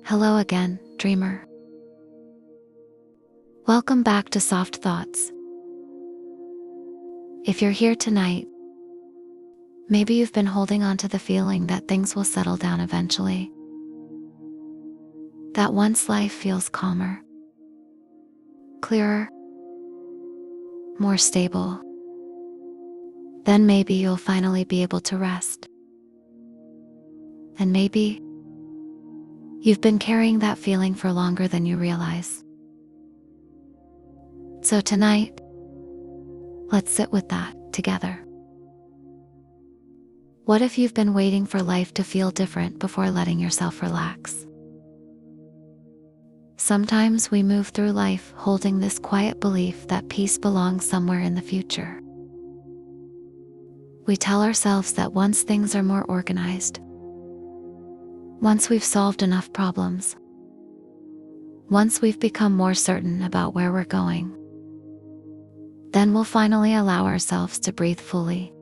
Hello again, dreamer. Welcome back to Soft Thoughts. If you're here tonight, maybe you've been holding on to the feeling that things will settle down eventually. That once life feels calmer, clearer, more stable, then maybe you'll finally be able to rest. And maybe you've been carrying that feeling for longer than you realize. So tonight, let's sit with that together. What if you've been waiting for life to feel different before letting yourself relax? Sometimes we move through life holding this quiet belief that peace belongs somewhere in the future. We tell ourselves that once things are more organized, once we've solved enough problems, once we've become more certain about where we're going, then we'll finally allow ourselves to breathe fully.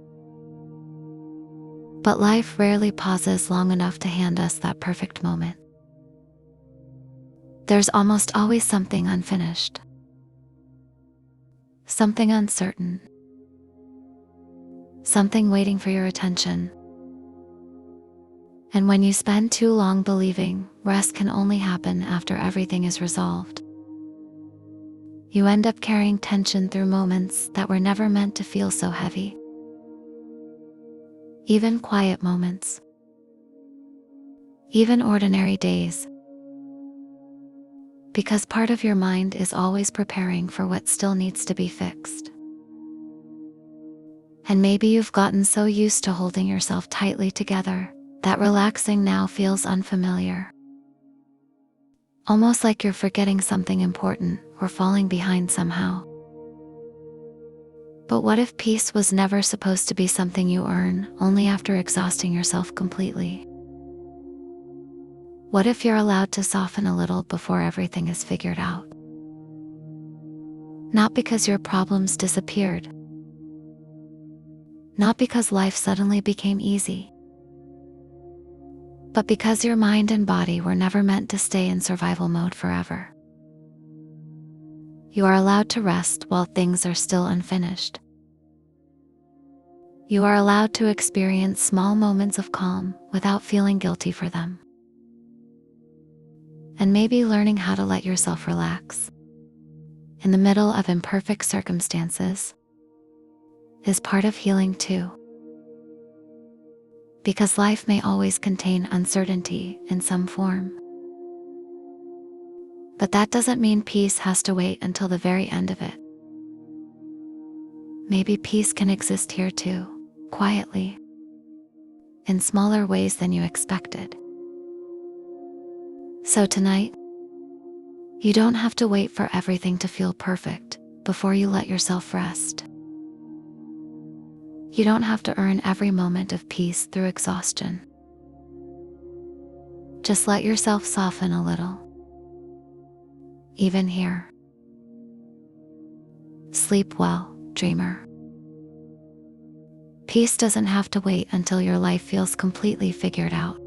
But life rarely pauses long enough to hand us that perfect moment. There's almost always something unfinished, something uncertain, something waiting for your attention. And when you spend too long believing rest can only happen after everything is resolved, you end up carrying tension through moments that were never meant to feel so heavy. Even quiet moments, even ordinary days, because part of your mind is always preparing for what still needs to be fixed. And maybe you've gotten so used to holding yourself tightly together that relaxing now feels unfamiliar. Almost like you're forgetting something important or falling behind somehow. But what if peace was never supposed to be something you earn only after exhausting yourself completely? What if you're allowed to soften a little before everything is figured out? Not because your problems disappeared, not because life suddenly became easy, but because your mind and body were never meant to stay in survival mode forever. You are allowed to rest while things are still unfinished. You are allowed to experience small moments of calm without feeling guilty for them. And maybe learning how to let yourself relax in the middle of imperfect circumstances is part of healing too. Because life may always contain uncertainty in some form. But that doesn't mean peace has to wait until the very end of it. Maybe peace can exist here too, quietly, in smaller ways than you expected. So tonight, you don't have to wait for everything to feel perfect before you let yourself rest. You don't have to earn every moment of peace through exhaustion. Just let yourself soften a little. Even here. Sleep well, dreamer. Peace doesn't have to wait until your life feels completely figured out.